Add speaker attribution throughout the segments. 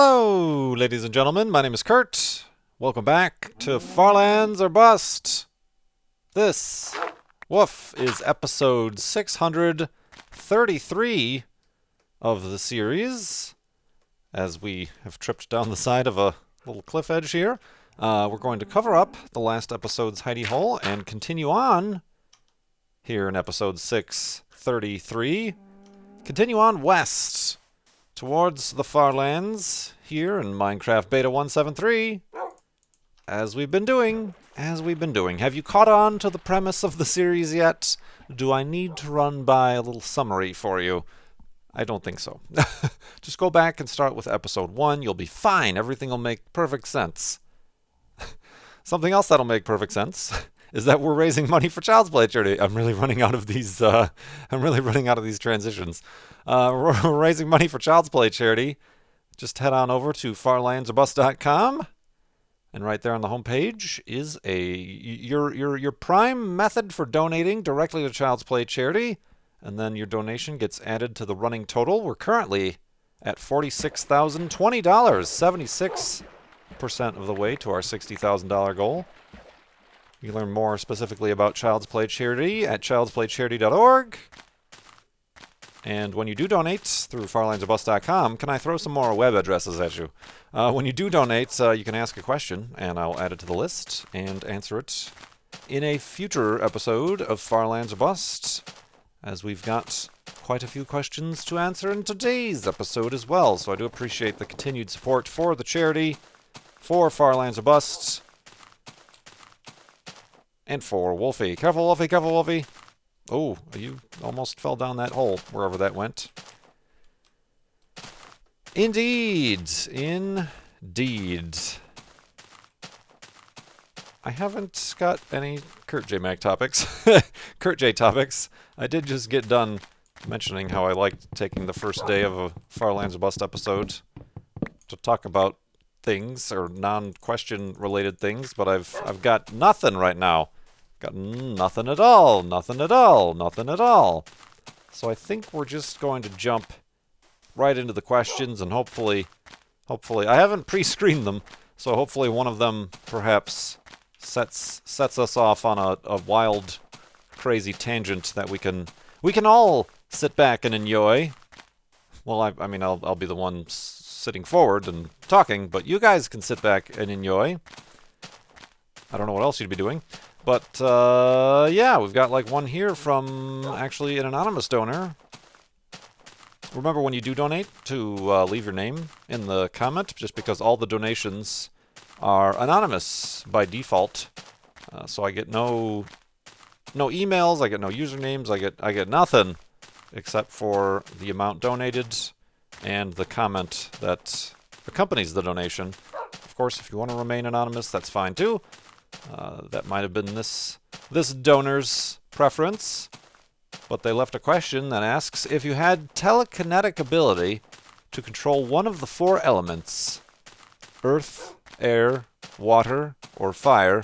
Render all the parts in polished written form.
Speaker 1: Hello, ladies and gentlemen. My name is Kurt. Welcome back to Farlands or Bust. This, woof, is episode 633 of the series. As we have tripped down the side of a little cliff edge here, we're going to cover up the last episode's hidey hole and continue on here in episode 633. Continue on west towards the Farlands here in Minecraft Beta 173, as we've been doing. Have you caught on to the premise of the series yet? Do I need to run by a little summary for you? I don't think so. Just go back and start with episode 1. You'll be fine. Everything will make perfect sense. Something else that'll make perfect sense is that we're raising money for Child's Play charity. I'm really running out of these transitions. We're raising money for Child's Play charity. Just head on over to farlandsorbust.com, and right there on the homepage is your prime method for donating directly to Child's Play charity, and then your donation gets added to the running total. We're currently at $46,020, 76% of the way to our $60,000 goal. You can learn more specifically about Child's Play charity at childsplaycharity.org. And when you do donate through farlandsorbust.com, can I throw some more web addresses at you? When you do donate, you can ask a question, and I'll add it to the list and answer it in a future episode of Farlands or Bust, as we've got quite a few questions to answer in today's episode as well. So I do appreciate the continued support for the charity, for Farlands or Bust, and for Wolfie. Careful, Wolfie, careful, Wolfie. Oh, you almost fell down that hole, wherever that went. Indeed. I haven't got any Kurt J. Mag topics. Kurt J. topics. I did just get done mentioning how I liked taking the first day of a Farlands or Bust episode to talk about things, or non-question related things, but I've got nothing right now. Got nothing at all. So I think we're just going to jump right into the questions, and hopefully, I haven't pre-screened them, so hopefully one of them perhaps sets us off on a wild, crazy tangent that we can all sit back and enjoy. Well, I mean, I'll be the one sitting forward and talking, but you guys can sit back and enjoy. I don't know what else you'd be doing. But, yeah, we've got like one here from actually an anonymous donor. Remember, when you do donate, to leave your name in the comment, just because all the donations are anonymous by default. So I get no emails, I get no usernames, I get nothing except for the amount donated and the comment that accompanies the donation. Of course, if you want to remain anonymous, that's fine too. That might have been this donor's preference, but they left a question that asks, if you had telekinetic ability to control one of the 4 elements, earth, air, water, or fire,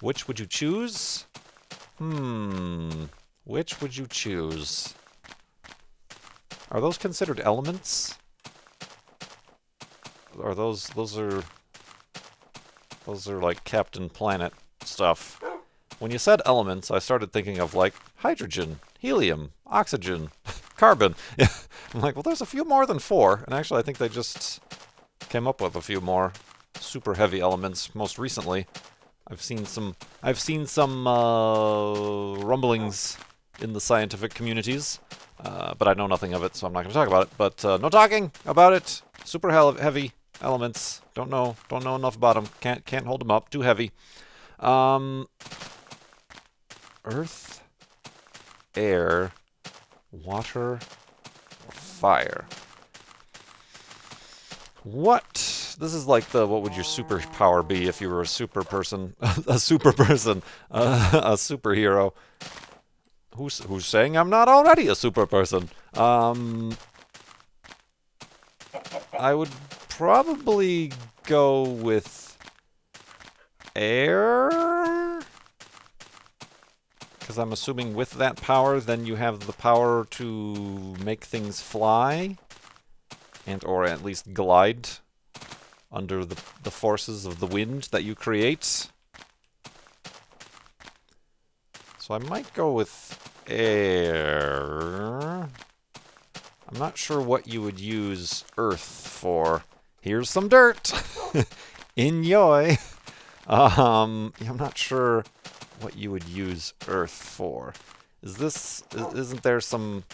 Speaker 1: which would you choose? Which would you choose? Are those considered elements? Are those are like Captain Planet stuff. When you said elements, I started thinking of like hydrogen, helium, oxygen, carbon. I'm like, well, there's a few more than 4. And actually, I think they just came up with a few more super heavy elements most recently. I've seen some rumblings in the scientific communities, but I know nothing of it, so I'm not going to talk about it. But no talking about it. Super heavy elements. Don't know enough about them. Can't hold them up. Too heavy. Earth, air, water, fire. This is like what would your superpower be if you were a super person? A superhero. Who's saying I'm not already a super person? I would probably go with air, because I'm assuming with that power, then you have the power to make things fly, or at least glide under the forces of the wind that you create. So I might go with air. I'm not sure what you would use earth for. Here's some dirt! Enjoy! I'm not sure what you would use earth for. Isn't there some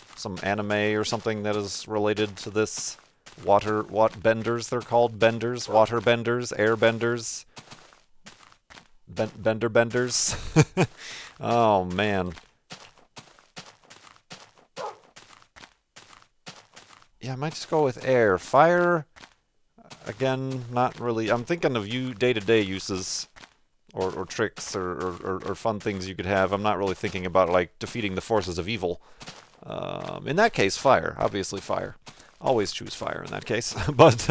Speaker 1: anime or something that is related to this? What benders they're called? Benders? Water benders? Air benders? Bender benders? Oh, man. Yeah, I might just go with air. Fire, again, not really. I'm thinking of you day-to-day uses or tricks or fun things you could have. I'm not really thinking about, like, defeating the forces of evil. In that case, fire. Obviously, fire. Always choose fire in that case. But,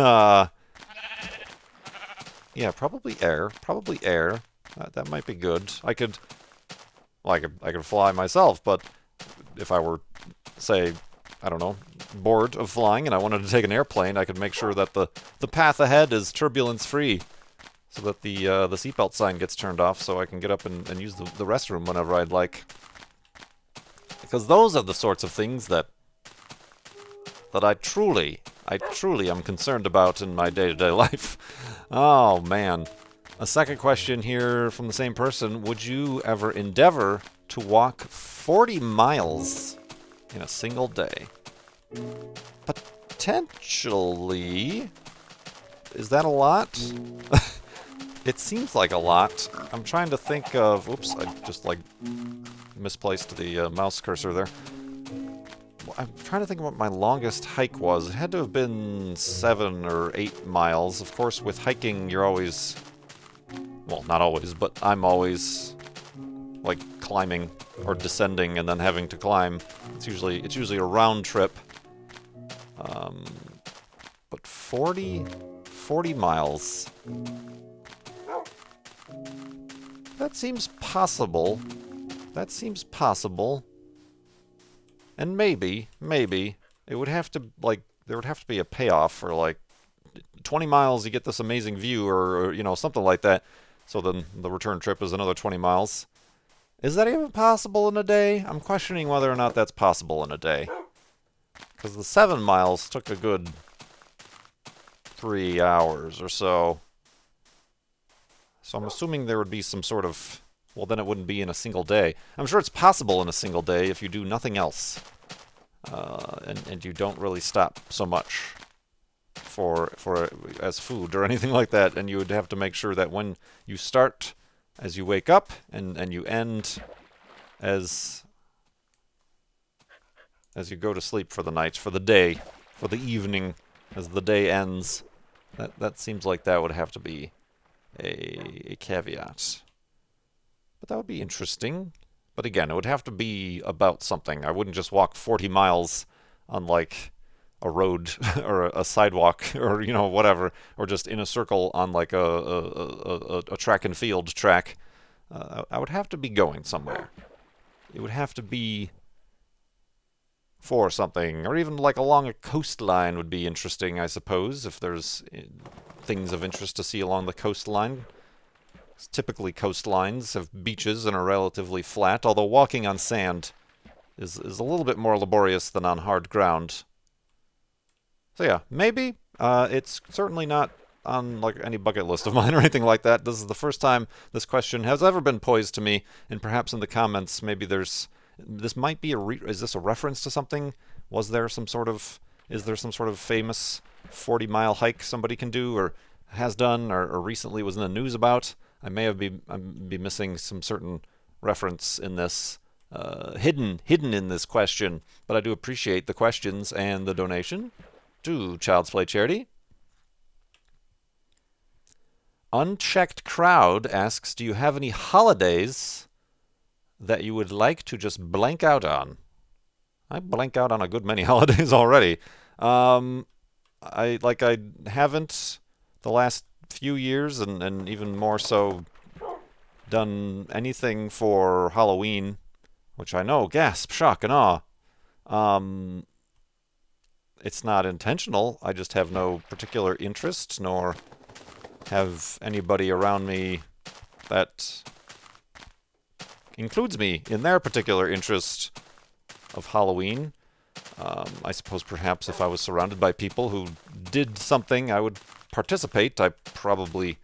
Speaker 1: yeah, probably air. Probably air. That might be good. I could fly myself, but if I were, say, I don't know, bored of flying and I wanted to take an airplane, I could make sure that the path ahead is turbulence-free, so that the seatbelt sign gets turned off, so I can get up and use the restroom whenever I'd like. Because those are the sorts of things that I truly am concerned about in my day-to-day life. Oh, man. A second question here from the same person. Would you ever endeavor to walk 40 miles in a single day? Potentially. Is that a lot? It seems like a lot. I'm trying to think of... Oops, I just, like, misplaced the mouse cursor there. I'm trying to think of what my longest hike was. It had to have been 7 or 8 miles. Of course, with hiking, you're always... Well, not always, but I'm always, like, climbing or descending and then having to climb. It's usually a round trip. But 40 miles. That seems possible. That seems possible. And maybe, it would have to, like, there would have to be a payoff for, like, 20 miles you get this amazing view or, you know, something like that. So then the return trip is another 20 miles. Is that even possible in a day? I'm questioning whether or not that's possible in a day. Because the 7 miles took a good 3 hours or so. So I'm assuming there would be some sort of... Well, then it wouldn't be in a single day. I'm sure it's possible in a single day if you do nothing else. And you don't really stop so much for as food or anything like that. And you would have to make sure that when you start as you wake up and you end as you go to sleep for the night, for the day, for the evening, as the day ends. That seems like that would have to be a caveat. But that would be interesting. But again, it would have to be about something. I wouldn't just walk 40 miles on, like, a road or a sidewalk or, you know, whatever, or just in a circle on, like, a track and field track. I would have to be going somewhere. It would have to be for something, or even, like, along a coastline would be interesting, I suppose, if there's things of interest to see along the coastline. Typically, coastlines have beaches and are relatively flat, although walking on sand is a little bit more laborious than on hard ground. So yeah, maybe. It's certainly not on, like, any bucket list of mine or anything like that. This is the first time this question has ever been posed to me, and perhaps in the comments maybe this might be is this a reference to something? Is there some sort of famous 40-mile hike somebody can do or has done or recently was in the news about? I may be missing some certain reference in this, hidden in this question, but I do appreciate the questions and the donation to Child's Play Charity. Unchecked Crowd asks, do you have any holidays that you would like to just blank out on? I blank out on a good many holidays already. I haven't the last few years, and even more so done anything for Halloween, which I know, gasp, shock, and awe. It's not intentional. I just have no particular interest nor have anybody around me that includes me in their particular interest of Halloween. I suppose perhaps if I was surrounded by people who did something, I would participate. I probably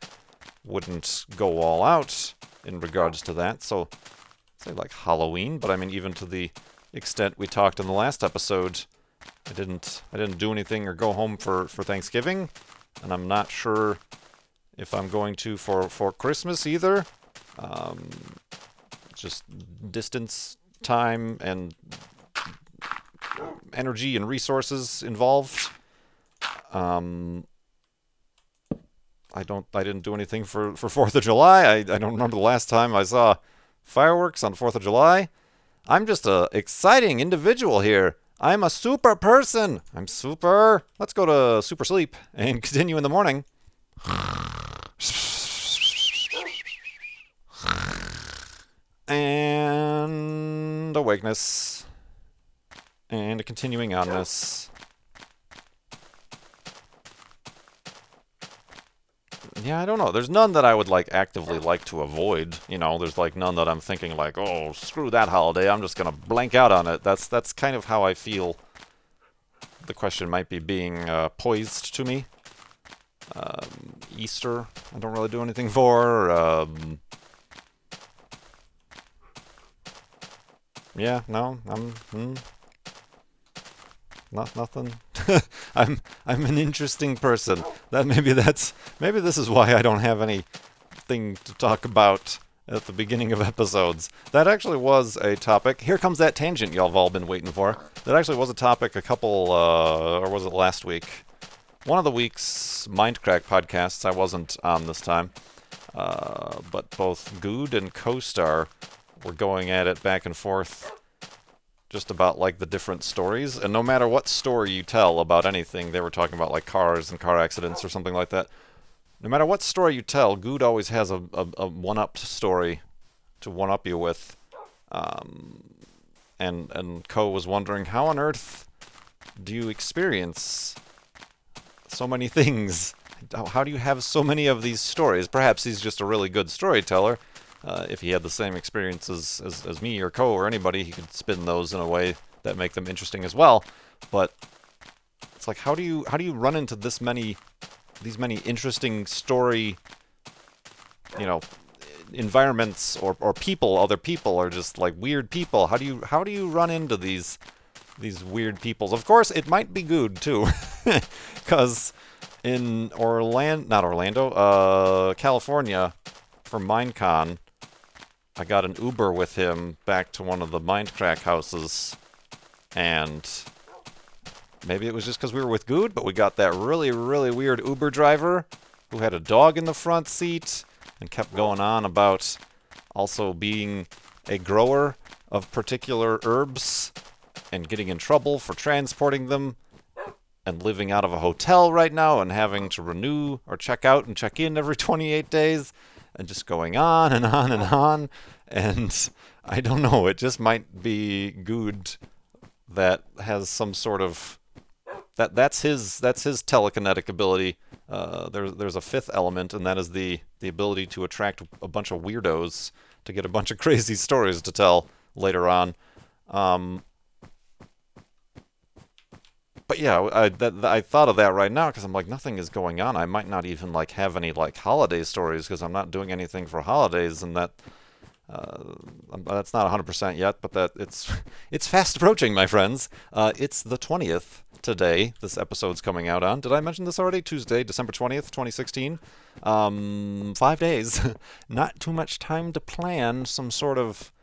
Speaker 1: wouldn't go all out in regards to that. So, say like Halloween, but I mean even to the extent we talked in the last episode, I didn't do anything or go home for Thanksgiving, and I'm not sure if I'm going to for Christmas either. Just distance, time, and energy and resources involved. I didn't do anything for 4th of July. I don't remember the last time I saw fireworks on 4th of July. I'm just a exciting individual here. I'm a super person. I'm super. Let's go to super sleep and continue in the morning. And awakeness. And a continuing onness. Yeah, I don't know. There's none that I would like actively like to avoid. You know, there's like none that I'm thinking like, oh, screw that holiday. I'm just gonna blank out on it. That's kind of how I feel the question might be being poised to me. Easter, I don't really do anything for. Yeah, no, nothing. I'm an interesting person. Maybe this is why I don't have anything to talk about at the beginning of episodes. That actually was a topic. Here comes that tangent y'all have all been waiting for. That actually was a topic a couple, or was it last week? One of the week's Mindcrack podcasts. I wasn't on this time, but both Good and CoStar were going at it back and forth just about like the different stories, and no matter what story you tell about anything, they were talking about like cars and car accidents or something like that. No matter what story you tell, Good always has a one-up story to one-up you with. And Co was wondering, how on earth do you experience so many things? How do you have so many of these stories? Perhaps he's just a really good storyteller. If he had the same experiences as me or Co or anybody, he could spin those in a way that make them interesting as well. But it's like, how do you run into these many interesting story, environments or people, other people, or just like weird people? How do you run into these weird peoples? Of course, it might be Good too, because in California, for Minecon, I got an Uber with him back to one of the Mindcrack houses, and maybe it was just because we were with Good, but we got that really, really weird Uber driver who had a dog in the front seat and kept going on about also being a grower of particular herbs and getting in trouble for transporting them and living out of a hotel right now and having to renew or check out and check in every 28 days. And just going on and on and on. And I don't know, it just might be Good that has some sort of... That's his telekinetic ability. There's a fifth element, and that is the ability to attract a bunch of weirdos to get a bunch of crazy stories to tell later on. But yeah, I thought of that right now because I'm like, nothing is going on. I might not even like have any like holiday stories because I'm not doing anything for holidays, and that's not 100% yet. But that it's fast approaching, my friends. It's the 20th today. This episode's coming out on. Did I mention this already? Tuesday, December 20th, 2016. 5 days. Not too much time to plan some sort of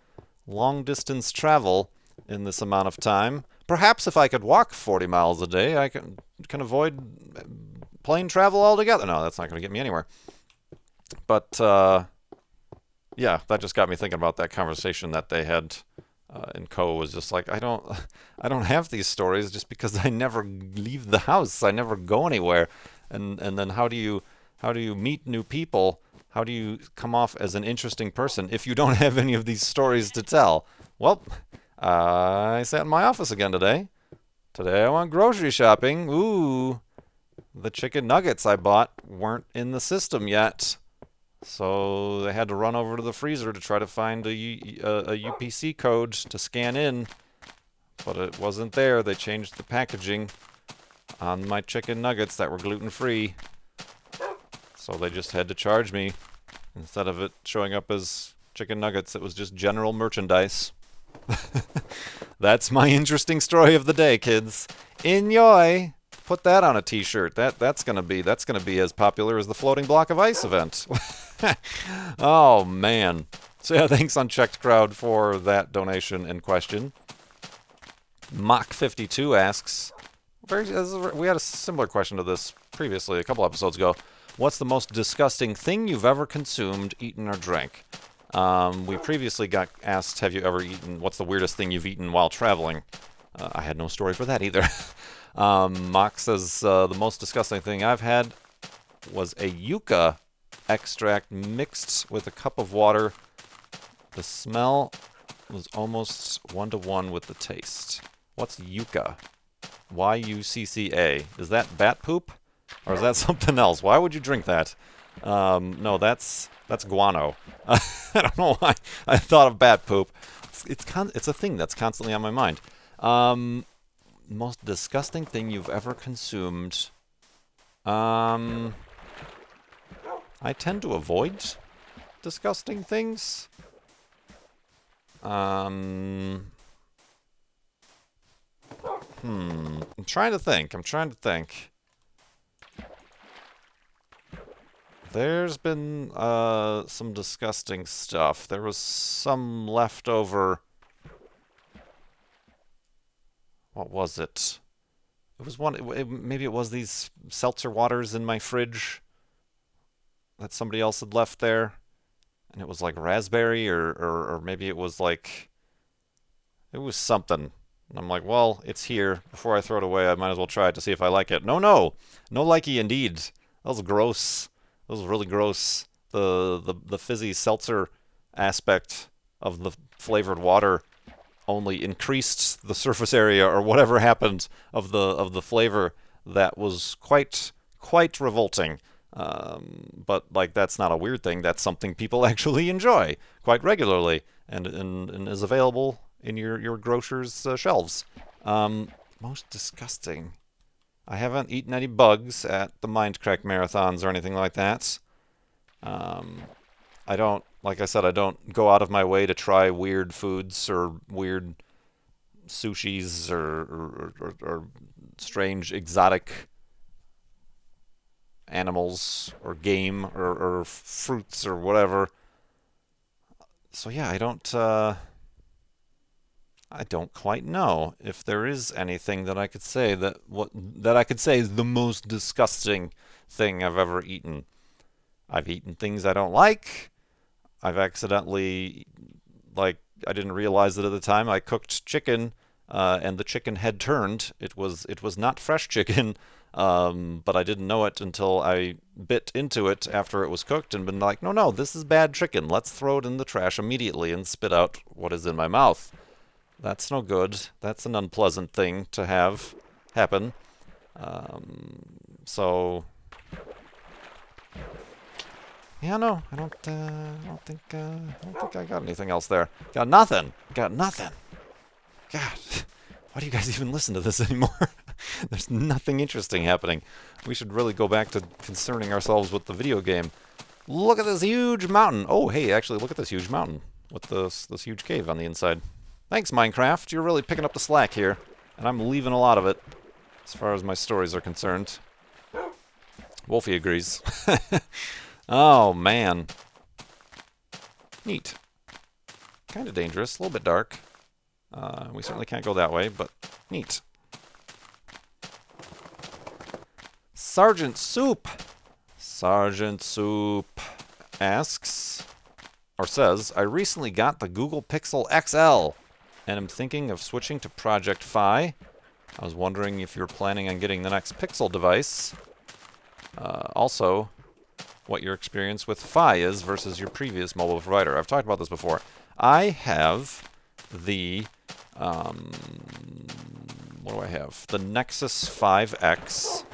Speaker 1: long distance travel in this amount of time. Perhaps if I could walk 40 miles a day, I can avoid plane travel altogether. No, that's not going to get me anywhere. But, yeah, that just got me thinking about that conversation that they had in Co. was just like, I don't have these stories just because I never leave the house. I never go anywhere. And then how do you meet new people? How do you come off as an interesting person if you don't have any of these stories to tell? Well, I sat in my office again today. Today I went grocery shopping. Ooh, the chicken nuggets I bought weren't in the system yet. So they had to run over to the freezer to try to find a UPC code to scan in. But it wasn't there. They changed the packaging on my chicken nuggets that were gluten-free. So they just had to charge me. Instead of it showing up as chicken nuggets, it was just general merchandise. That's my interesting story of the day, kids. Enjoy! Put that on a t-shirt. That's gonna be as popular as the floating block of ice event. Oh man. So yeah, thanks Unchecked Crowd for that donation in question. Mach52 asks, we had a similar question to this previously, a couple episodes ago. What's the most disgusting thing you've ever consumed, eaten, or drank? We previously got asked, have you ever eaten, what's the weirdest thing you've eaten while traveling? I had no story for that either. Mach says, the most disgusting thing I've had was a yucca extract mixed with a cup of water. The smell was almost one-to-one with the taste. What's yucca? Y-U-C-C-A. Is that bat poop? Or is that something else? Why would you drink that? No, that's guano. I don't know why I thought of bat poop. It's a thing that's constantly on my mind. Most disgusting thing you've ever consumed. I tend to avoid disgusting things. I'm trying to think. There's been some disgusting stuff. There was some leftover. What was it? It was maybe it was these seltzer waters in my fridge that somebody else had left there. And it was like raspberry or maybe it was like, it was something. And I'm like, well, it's here. Before I throw it away, I might as well try it to see if I like it. No likey indeed. That was gross. That was really gross. The fizzy seltzer aspect of the flavored water only increased the surface area or whatever happened of the flavor. That was quite revolting. But like that's not a weird thing. That's something people actually enjoy quite regularly and is available in your grocer's shelves. Most disgusting. I haven't eaten any bugs at the Mindcrack marathons or anything like that. I don't, like I said, I don't go out of my way to try weird foods or weird sushis or strange exotic animals or game or fruits or whatever. So yeah, I don't quite know if there is anything that I could say that I could say is the most disgusting thing I've ever eaten. I've eaten things I don't like. I've accidentally, like, I didn't realize it at the time. I cooked chicken, and the chicken had turned. It was not fresh chicken, but I didn't know it until I bit into it after it was cooked and been like, no, this is bad chicken. Let's throw it in the trash immediately and spit out what is in my mouth. That's no good. That's an unpleasant thing to have happen. So yeah, no, I don't think I got anything else there. Got nothing. God, why do you guys even listen to this anymore? There's nothing interesting happening. We should really go back to concerning ourselves with the video game. Look at this huge mountain. Oh, hey, actually, look at this huge mountain with this huge cave on the inside. Thanks, Minecraft. You're really picking up the slack here, and I'm leaving a lot of it as far as my stories are concerned. Wolfie agrees. Oh, man. Neat. Kind of dangerous, a little bit dark. We certainly can't go that way, but neat. Sergeant Soup asks, or says, I recently got the Google Pixel XL, and I'm thinking of switching to Project Fi. I was wondering if you're planning on getting the next Pixel device. Also, what your experience with Fi is versus your previous mobile provider. I've talked about this before. I have the, what do I have? The Nexus 5X,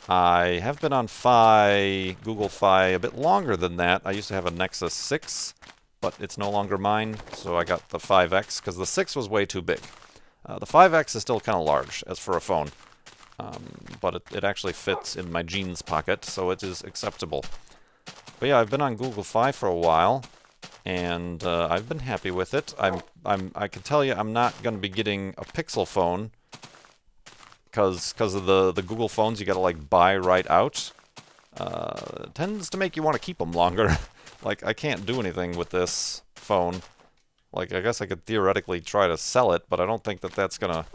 Speaker 1: I have been on Fi, Google Fi, a bit longer than that. I used to have a Nexus 6, but it's no longer mine, so I got the 5X, because the 6 was way too big. The 5X is still kind of large, as for a phone, but it actually fits in my jeans pocket, so it is acceptable. But yeah, I've been on Google Fi for a while, and I've been happy with it. I can tell you I'm not going to be getting a Pixel phone, because of the Google phones you gotta like buy right out. It tends to make you want to keep them longer. Like, I can't do anything with this phone. Like, I guess I could theoretically try to sell it, but I don't think that that's gonna...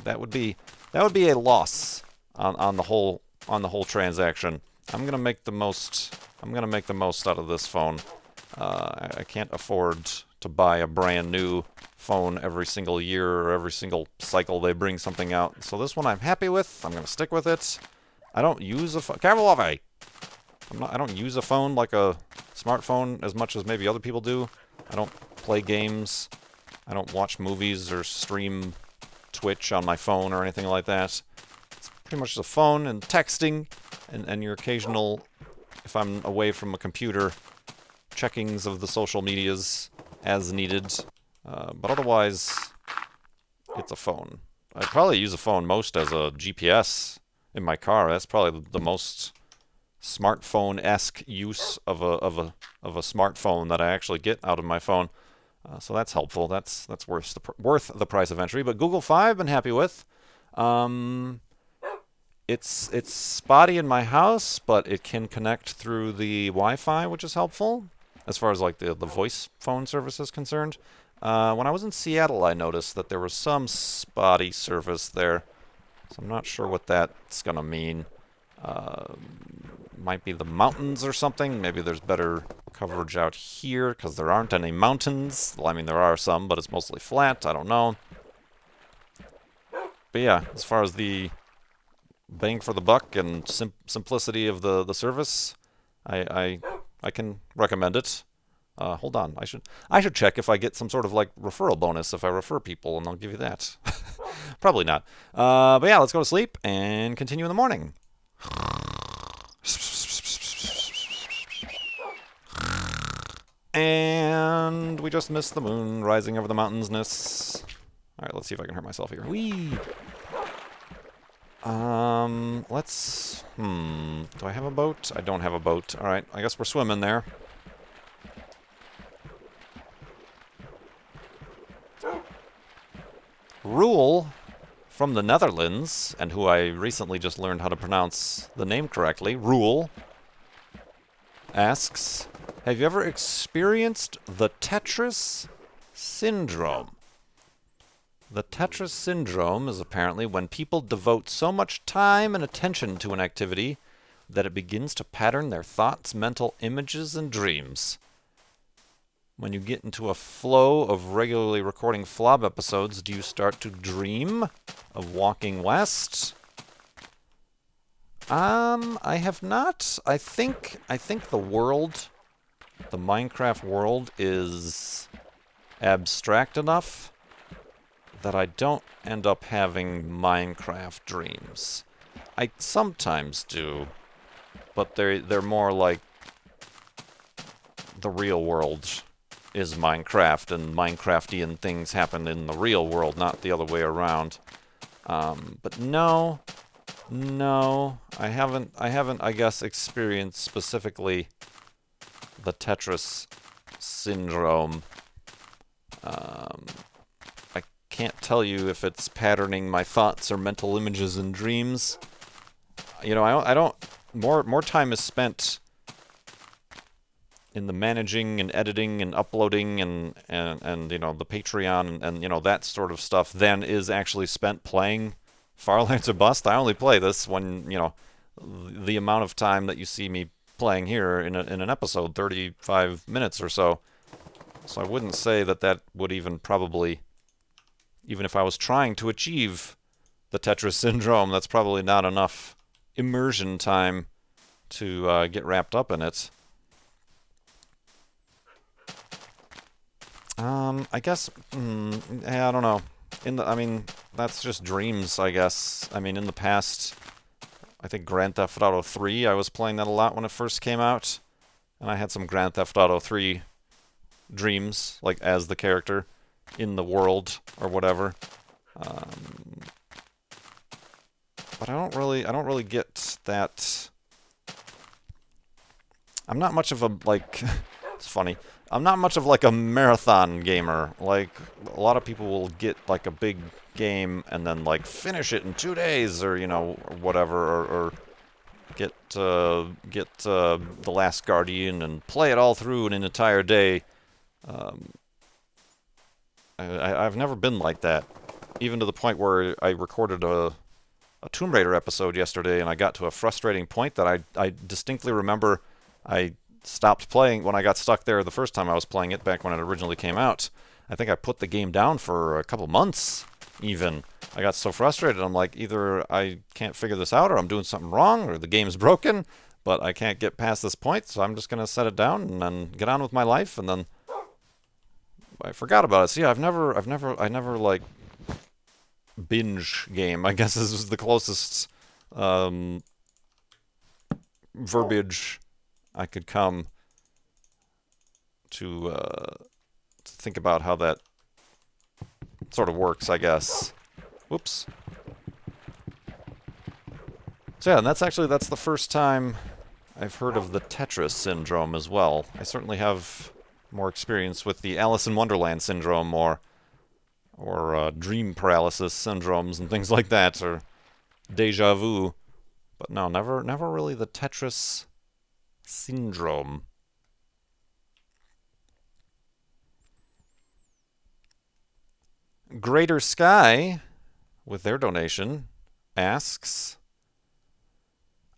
Speaker 1: That would be a loss on the whole transaction. I'm gonna make the most out of this phone. I can't afford to buy a brand new phone every single year or every single cycle they bring something out. So this one I'm happy with. I'm going to stick with it. I don't use a phone. I don't use a phone like a smartphone as much as maybe other people do. I don't play games. I don't watch movies or stream Twitch on my phone or anything like that. It's pretty much just a phone and texting and your occasional, if I'm away from a computer, checkings of the social medias as needed. But otherwise, it's a phone. I probably use a phone most as a GPS in my car. That's probably the most smartphone-esque use of a smartphone that I actually get out of my phone. So that's helpful. That's worth the price of entry. But Google Fi I've been happy with. It's spotty in my house, but it can connect through the Wi-Fi, which is helpful as far as like the voice phone service is concerned. When I was in Seattle, I noticed that there was some spotty service there, so I'm not sure what that's gonna mean. Might be the mountains or something. Maybe there's better coverage out here because there aren't any mountains. Well, I mean, there are some, but it's mostly flat. I don't know. But yeah, as far as the bang for the buck and simplicity of the service, I can recommend it. Hold on, I should check if I get some sort of like referral bonus if I refer people, and I'll give you that. Probably not. But yeah, let's go to sleep and continue in the morning. And we just missed the moon rising over the mountainsness. All right, let's see if I can hurt myself here. Whee! Let's... Do I have a boat? I don't have a boat. All right, I guess we're swimming there. Rule from the Netherlands, and who I recently just learned how to pronounce the name correctly, Rule, asks, have you ever experienced the Tetris syndrome? The Tetris syndrome is apparently when people devote so much time and attention to an activity that it begins to pattern their thoughts, mental images, and dreams. When you get into a flow of regularly recording Flob episodes, do you start to dream of Walking West? I have not. I think the world, the Minecraft world, is abstract enough that I don't end up having Minecraft dreams. I sometimes do, but they're more like the real world is Minecraft, and Minecraftian things happen in the real world, not the other way around. But no, I haven't, I guess, experienced specifically the Tetris syndrome. I can't tell you if it's patterning my thoughts or mental images and dreams. You know, I don't, more time is spent in the managing and editing and uploading and you know, the Patreon and you know, that sort of stuff than is actually spent playing Farlands or Bust. I only play this when, you know, the amount of time that you see me playing here in an episode, 35 minutes or so. So I wouldn't say that would even probably, even if I was trying to achieve the Tetris syndrome, that's probably not enough immersion time to get wrapped up in it. I guess, I don't know. I mean, that's just dreams, I guess. I mean, in the past, I think Grand Theft Auto 3, I was playing that a lot when it first came out. And I had some Grand Theft Auto 3 dreams, like as the character in the world or whatever. But I don't really get that. I'm not much of a, like, it's funny. I'm not much of like a marathon gamer. Like, a lot of people will get like a big game and then like finish it in 2 days or, you know, or whatever, or get The Last Guardian and play it all through in an entire day. I've never been like that. Even to the point where I recorded a Tomb Raider episode yesterday, and I got to a frustrating point that I distinctly remember I stopped playing when I got stuck there the first time I was playing it, back when it originally came out. I think I put the game down for a couple months, even. I got so frustrated, I'm like, either I can't figure this out, or I'm doing something wrong, or the game's broken, but I can't get past this point, so I'm just going to set it down and then get on with my life, and then I forgot about it. So yeah, I never like binge game, I guess this is the closest verbiage I could come to think about how that sort of works, I guess. Whoops. So yeah, and that's the first time I've heard of the Tetris syndrome as well. I certainly have more experience with the Alice in Wonderland syndrome, or dream paralysis syndromes and things like that, or deja vu. But no, never really the Tetris syndrome. Greater Sky, with their donation, asks,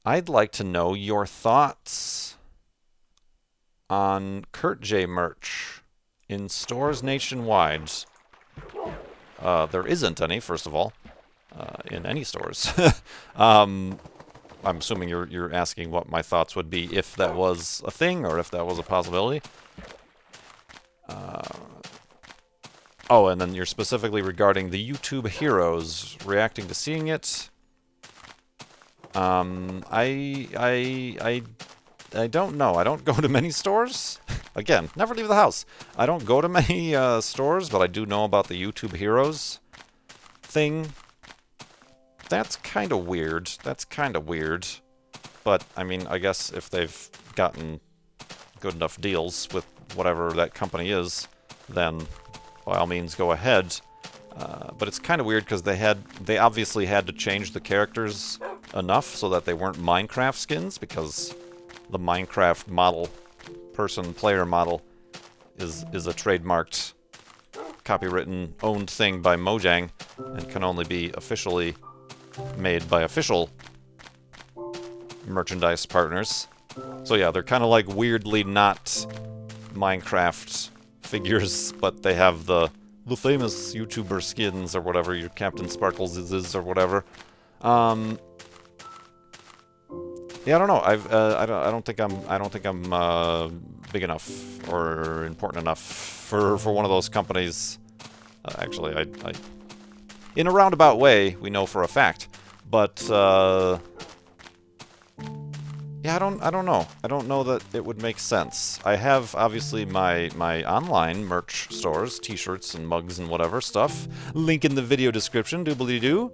Speaker 1: I'd like to know your thoughts on Kurt J merch in stores nationwide. There isn't any, first of all, in any stores. I'm assuming you're asking what my thoughts would be if that was a thing, or if that was a possibility. Oh, and then you're specifically regarding the YouTube heroes reacting to seeing it. I don't know. I don't go to many stores. Again, never leave the house. I don't go to many stores, but I do know about the YouTube heroes thing. That's kind of weird. But, I mean, I guess if they've gotten good enough deals with whatever that company is, then by all means go ahead. But it's kind of weird because they obviously had to change the characters enough so that they weren't Minecraft skins, because the Minecraft model, player model, is a trademarked, copywritten, owned thing by Mojang, and can only be officially made by official merchandise partners. So yeah, they're kind of like weirdly not Minecraft figures, but they have the famous YouTuber skins or whatever, your Captain Sparkles is or whatever. Yeah, I don't know. I don't think I'm big enough or important enough for one of those companies. Actually, I in a roundabout way, we know for a fact, but yeah, I don't know. I don't know that it would make sense. I have obviously my online merch stores, t-shirts and mugs and whatever stuff. Link in the video description, doobly-doo.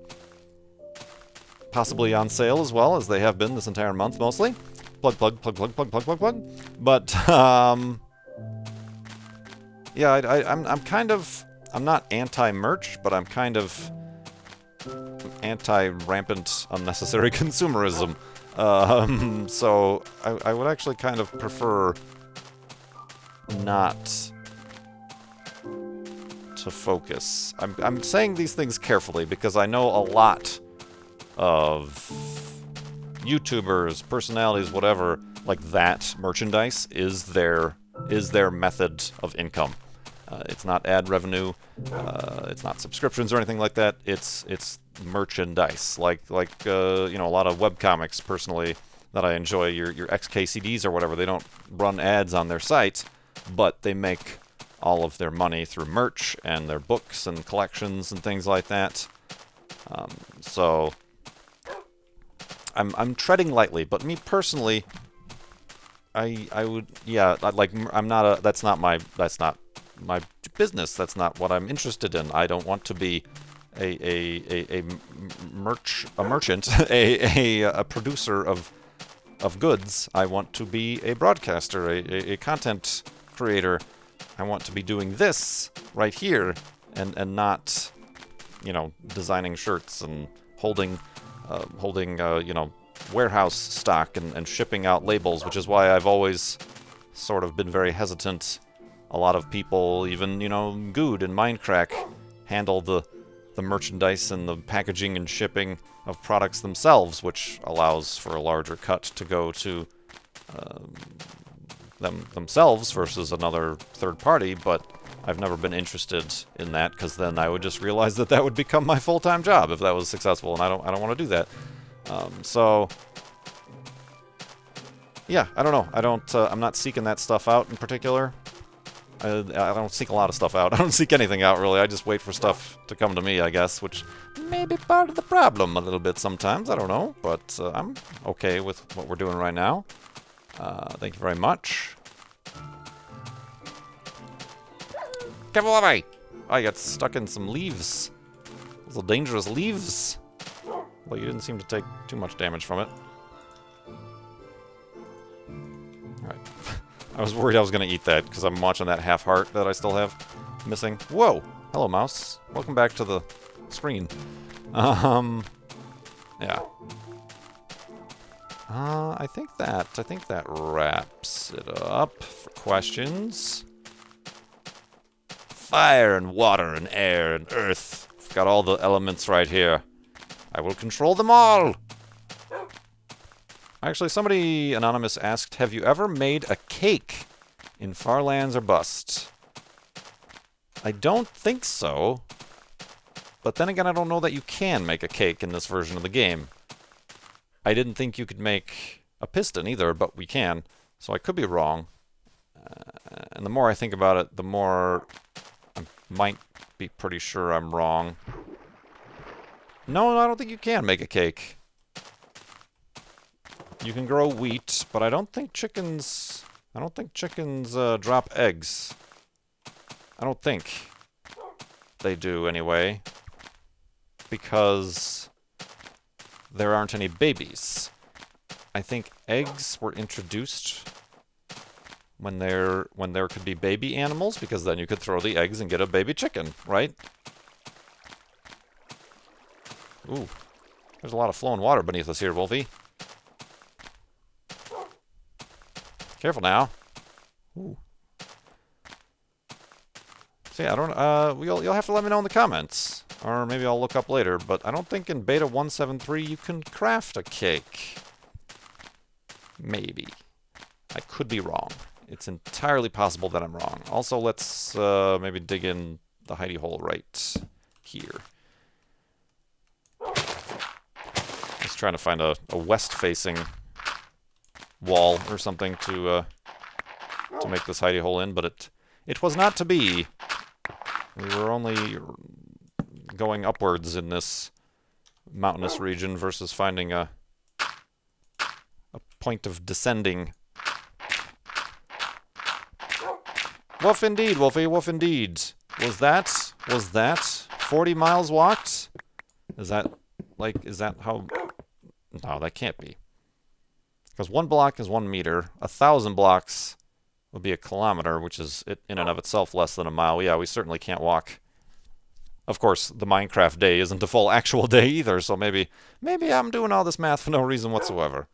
Speaker 1: Possibly on sale as well, as they have been this entire month mostly. Plug. But yeah, I'm not anti-merch, but I'm kind of anti-rampant, unnecessary consumerism. So I would actually kind of prefer not to focus. I'm saying these things carefully because I know a lot of YouTubers, personalities, whatever, like that merchandise is their method of income. It's not ad revenue, it's not subscriptions or anything like that. It's merchandise, like you know, a lot of webcomics personally that I enjoy. Your XKCDs or whatever, they don't run ads on their site, but they make all of their money through merch and their books and collections and things like that. So I'm treading lightly, but me personally, I would, yeah, like, I'm not a, that's not my business. That's not what I'm interested in. I don't want to be a merchant, a producer of goods. I want to be a broadcaster, a content creator. I want to be doing this right here, and not, you know, designing shirts and holding you know, warehouse stock and shipping out labels, which is why I've always sort of been very hesitant. A lot of people, even, you know, Good and Mindcrack, handle the merchandise and the packaging and shipping of products themselves, which allows for a larger cut to go to themselves versus another third party, but I've never been interested in that, because then I would just realize that that would become my full-time job if that was successful, and I don't want to do that. So yeah, I don't know. I'm not seeking that stuff out in particular. I don't seek a lot of stuff out. I don't seek anything out, really. I just wait for stuff to come to me, I guess, which may be part of the problem a little bit sometimes. I don't know, but I'm okay with what we're doing right now. Thank you very much. Careful of me! I got stuck in some leaves. Those little dangerous leaves. Well, you didn't seem to take too much damage from it. Alright. I was worried I was going to eat that, because I'm watching that half heart that I still have missing. Whoa! Hello, mouse. Welcome back to the screen. Yeah. I think that wraps it up for questions. Fire and water and air and earth. I've got all the elements right here. I will control them all! Actually, somebody anonymous asked, have you ever made a cake in Farlands or Bust? I don't think so. But then again, I don't know that you can make a cake in this version of the game. I didn't think you could make a piston either, but we can. So I could be wrong. And the more I think about it, the more I might be pretty sure I'm wrong. No, I don't think you can make a cake. You can grow wheat, but I don't think chickens drop eggs. I don't think they do anyway, because there aren't any babies. I think eggs were introduced when there could be baby animals, because then you could throw the eggs and get a baby chicken, right? Ooh, there's a lot of flowing water beneath us here, Wolfie. Careful now. Ooh. So yeah, I don't. You'll have to let me know in the comments, or maybe I'll look up later. But I don't think in beta 1.7.3 you can craft a cake. Maybe. I could be wrong. It's entirely possible that I'm wrong. Also, let's maybe dig in the hidey hole right here. Just trying to find a west-facing wall or something to make this hidey hole in, but it was not to be. We were only going upwards in this mountainous region versus finding a point of descending. Woof indeed, Wolfie, woof indeed. Was that 40 miles walked? Is that how? No, that can't be. Because 1 block is 1 meter. 1,000 blocks would be a kilometer, which is in and of itself less than a mile. Yeah, we certainly can't walk. Of course, the Minecraft day isn't a full actual day either, so maybe I'm doing all this math for no reason whatsoever.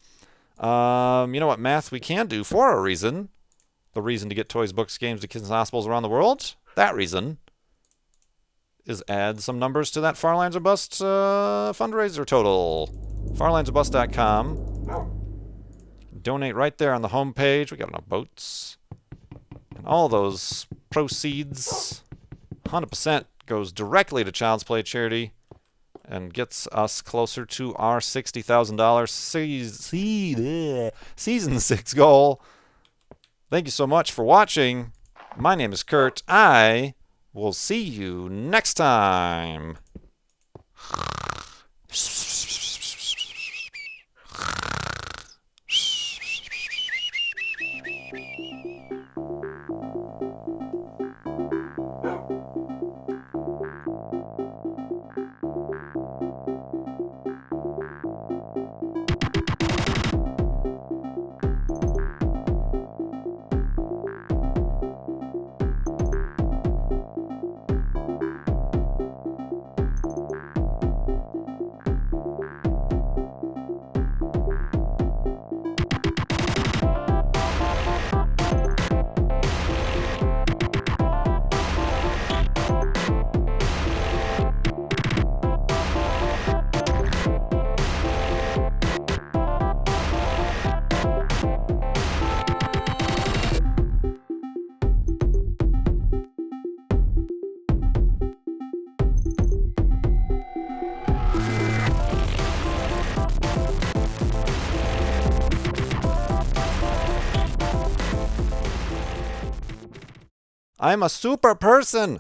Speaker 1: You know what math we can do for a reason? The reason to get toys, books, games to kids and hospitals around the world? That reason is add some numbers to that Farlands or Bust fundraiser total. farlandsorbust.com. Donate right there on the home page. We got enough boats. And all those proceeds, 100% goes directly to Child's Play charity and gets us closer to our $60,000 season 6 goal. Thank you so much for watching. My name is Kurt. I will see you next time. I'm a super person!